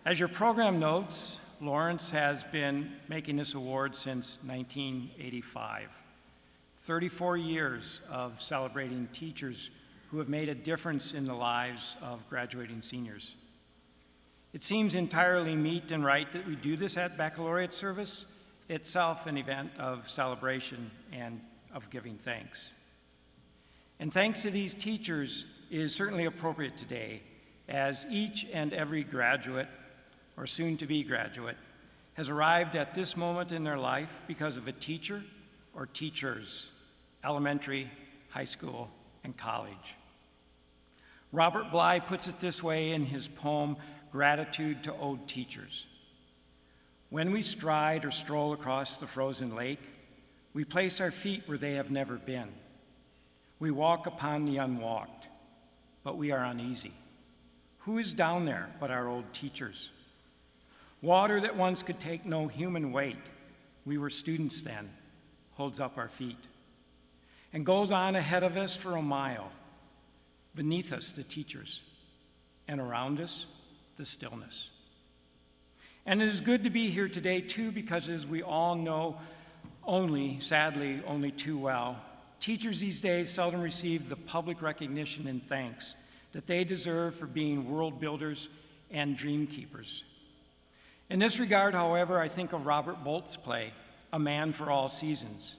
O: As your program notes, Lawrence has been making this award since 1985. 34 years of celebrating teachers who have made a difference in the lives of graduating seniors. It seems entirely meet and right that we do this at Baccalaureate service, itself an event of celebration and of giving thanks. And thanks to these teachers is certainly appropriate today, as each and every graduate, or soon-to-be graduate, has arrived at this moment in their life because of a teacher or teachers, elementary, high school, and college. Robert Bly puts it this way in his poem, Gratitude to Ode Teachers. When we stride or stroll across the frozen lake, we place our feet where they have never been. We walk upon the unwalked, but we are uneasy. Who is down there but our old teachers? Water that once could take no human weight, we were students then, holds up our feet, and goes on ahead of us for a mile. Beneath us, the teachers, and around us, the stillness. And it is good to be here today, too, because as we all know, sadly, only too well, teachers these days seldom receive the public recognition and thanks that they deserve for being world builders and dream keepers. In this regard, however, I think of Robert Bolt's play, A Man for All Seasons.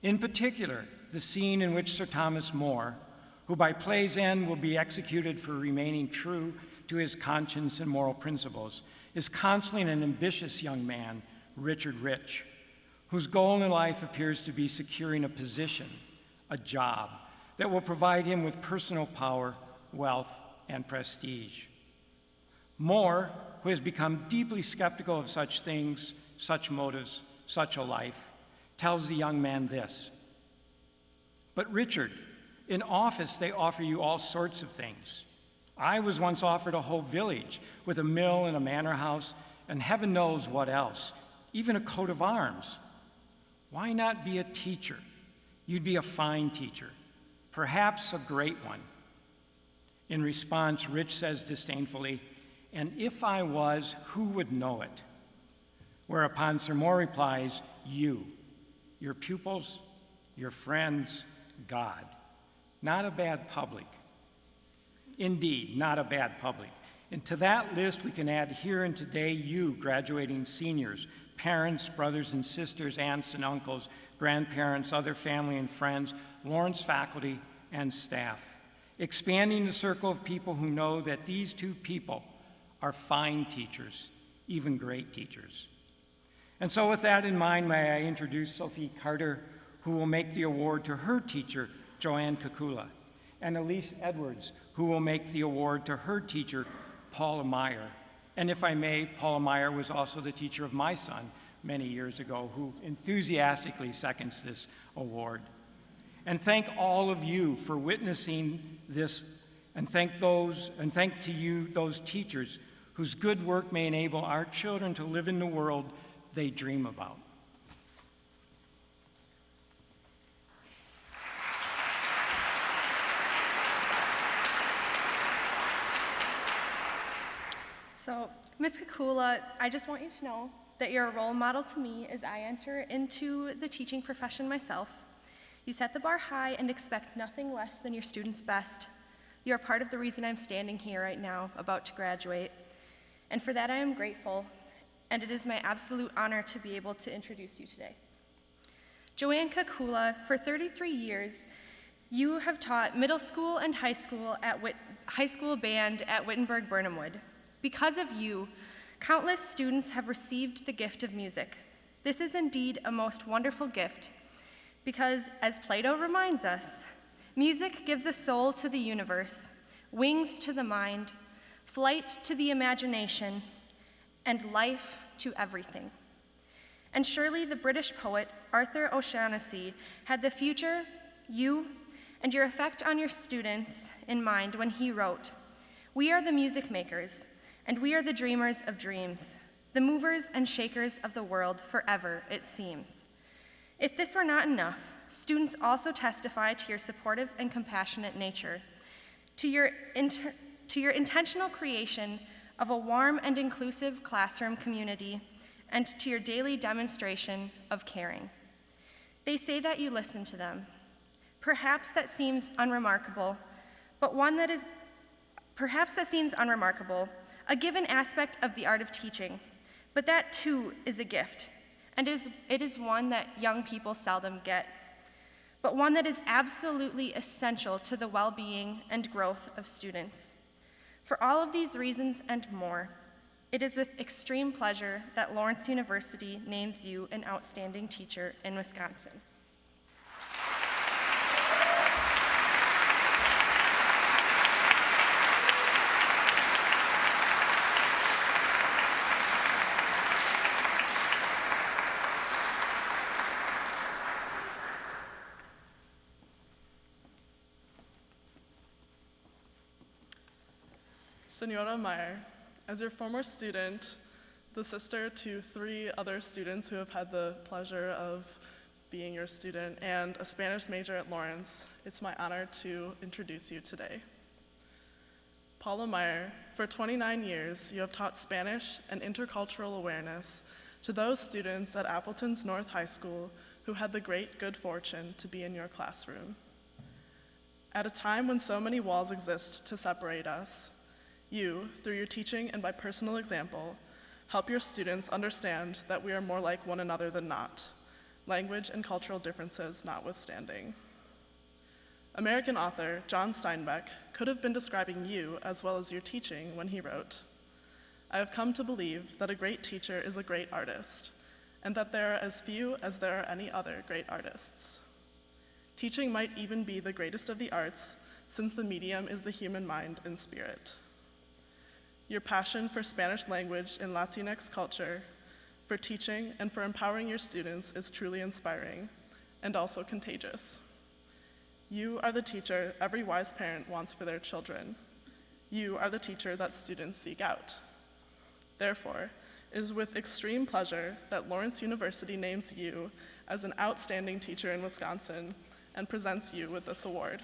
O: In particular, the scene in which Sir Thomas More, who by play's end will be executed for remaining true to his conscience and moral principles, is counseling an ambitious young man, Richard Rich, whose goal in life appears to be securing a position, a job, that will provide him with personal power, wealth, and prestige. More, who has become deeply skeptical of such things, such motives, such a life, tells the young man this: "But Richard, in office they offer you all sorts of things. I was once offered a whole village with a mill and a manor house, and heaven knows what else, even a coat of arms. Why not be a teacher? You'd be a fine teacher, perhaps a great one." In response, Rich says disdainfully, "And if I was, who would know it?" Whereupon Sir Moore replies, "You, your pupils, your friends, God. Not a bad public." Indeed, not a bad public. And to that list we can add here and today you, graduating seniors, parents, brothers and sisters, aunts and uncles, grandparents, other family and friends, Lawrence faculty and staff, expanding the circle of people who know that these two people are fine teachers, even great teachers. And so with that in mind, may I introduce Sophie Carter, who will make the award to her teacher, Joanne Kakula, and Elise Edwards, who will make the award to her teacher, Paula Meyer. And if I may, Paula Meyer was also the teacher of my son many years ago, who enthusiastically seconds this award. And thank all of you for witnessing this, and thank to you, those teachers whose good work may enable our children to live in the world they dream about.
P: So, Ms. Kakula, I just want you to know that you're a role model to me as I enter into the teaching profession myself. You set the bar high and expect nothing less than your students' best. You're part of the reason I'm standing here right now, about to graduate. And for that I am grateful, and it is my absolute honor to be able to introduce you today. Joanne Kakula, for 33 years, you have taught middle school and high school band at Wittenberg-Burnhamwood. Because of you, countless students have received the gift of music. This is indeed a most wonderful gift because, as Plato reminds us, music gives a soul to the universe, wings to the mind, flight to the imagination, and life to everything. And surely the British poet Arthur O'Shaughnessy had the future, you, and your effect on your students in mind when he wrote, "We are the music makers, and we are the dreamers of dreams, the movers and shakers of the world forever, it seems. If this were not enough, students also testify to your supportive and compassionate nature, to your intentional creation of a warm and inclusive classroom community, and to your daily demonstration of caring. They say that you listen to them. Perhaps that seems unremarkable, a given aspect of the art of teaching, but that too is a gift, and it is one that young people seldom get, but one that is absolutely essential to the well-being and growth of students. For all of these reasons and more, it is with extreme pleasure that Lawrence University names you an outstanding teacher in Wisconsin.
Q: Senora Meyer, as your former student, the sister to 3 other students who have had the pleasure of being your student, and a Spanish major at Lawrence, it's my honor to introduce you today. Paula Meyer, for 29 years, you have taught Spanish and intercultural awareness to those students at Appleton's North High School who had the great good fortune to be in your classroom. At a time when so many walls exist to separate us, you, through your teaching and by personal example, help your students understand that we are more like one another than not, language and cultural differences notwithstanding. American author John Steinbeck could have been describing you as well as your teaching when he wrote, "I have come to believe that a great teacher is a great artist, and that there are as few as there are any other great artists. Teaching might even be the greatest of the arts, since the medium is the human mind and spirit." Your passion for Spanish language and Latinx culture, for teaching and for empowering your students is truly inspiring and also contagious. You are the teacher every wise parent wants for their children. You are the teacher that students seek out. Therefore, it is with extreme pleasure that Lawrence University names you as an outstanding teacher in Wisconsin and presents you with this award.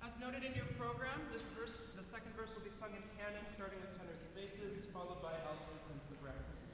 R: As noted in your program, the second verse will be sung in canon, starting with tenors and basses, followed by altos and sopranos.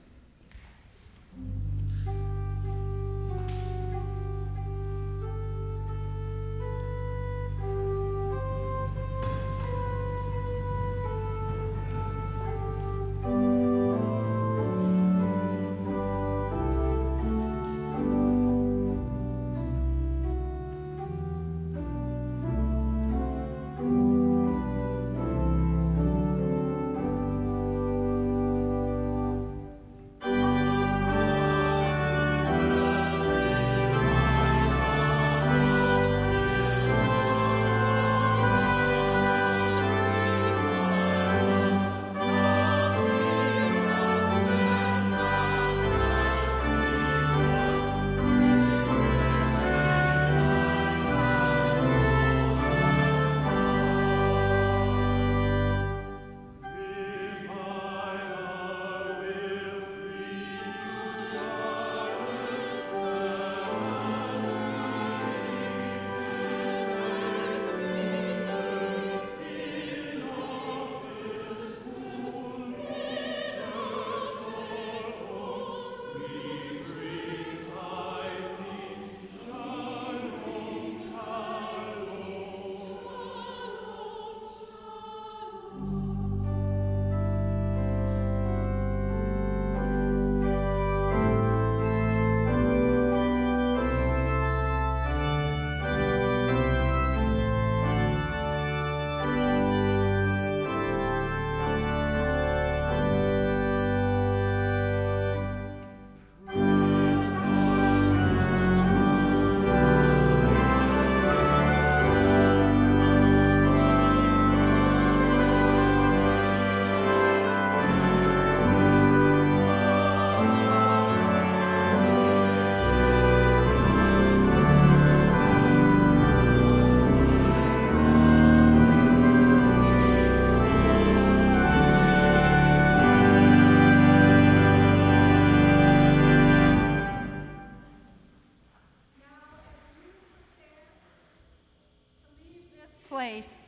S: place,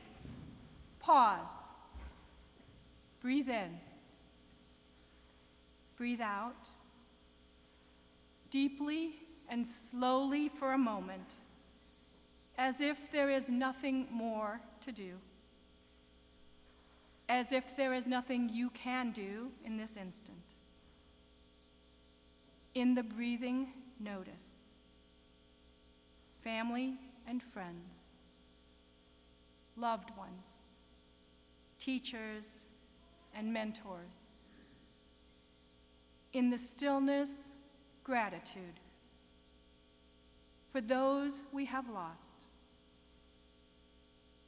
S: pause. Breathe in. Breathe out. Deeply and slowly for a moment, as if there is nothing more to do. As if there is nothing you can do in this instant. In the breathing, notice family and friends, loved ones, teachers and mentors. In the stillness, gratitude for those we have lost,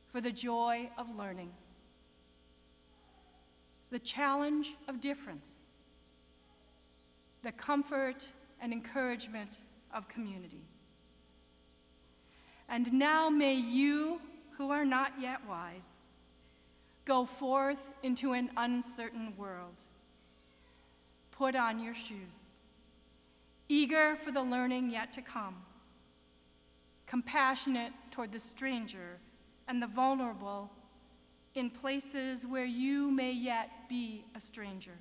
S: for the joy of learning, the challenge of difference, the comfort and encouragement of community. And now may you, who are not yet wise, go forth into an uncertain world. Put on your shoes, eager for the learning yet to come, compassionate toward the stranger and the vulnerable in places where you may yet be a stranger.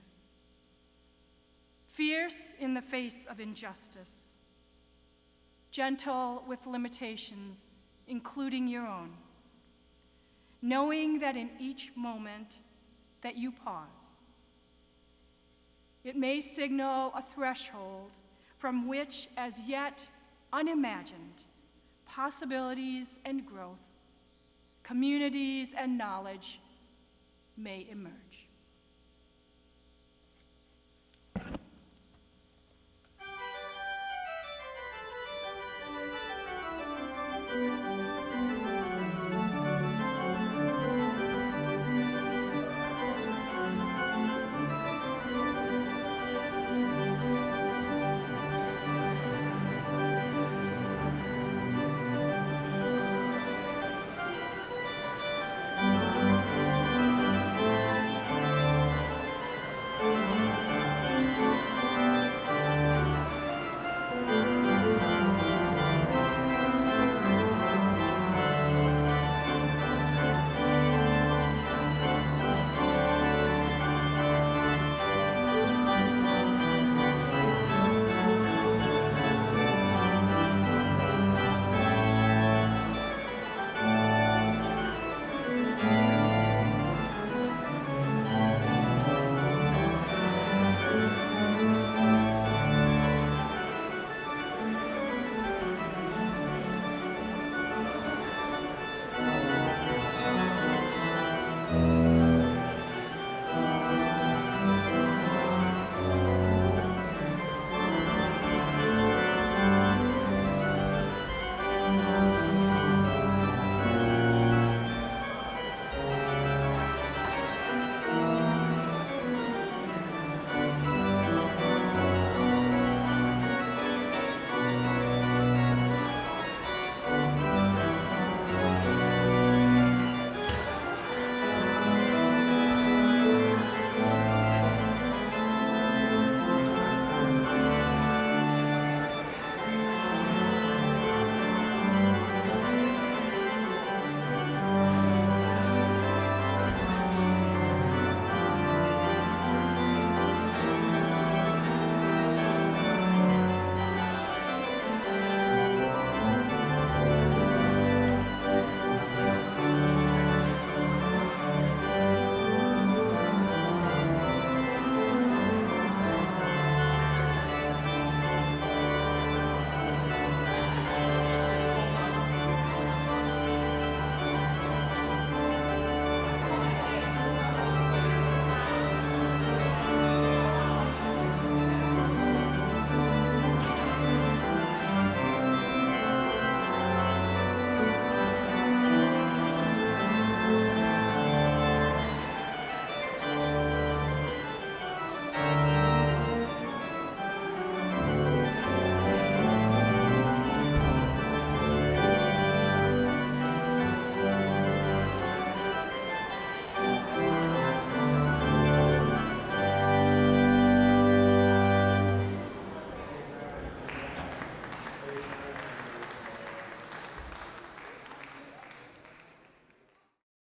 S: Fierce in the face of injustice, gentle with limitations, including your own, knowing that in each moment that you pause, it may signal a threshold from which, as yet unimagined, possibilities and growth, communities and knowledge may emerge.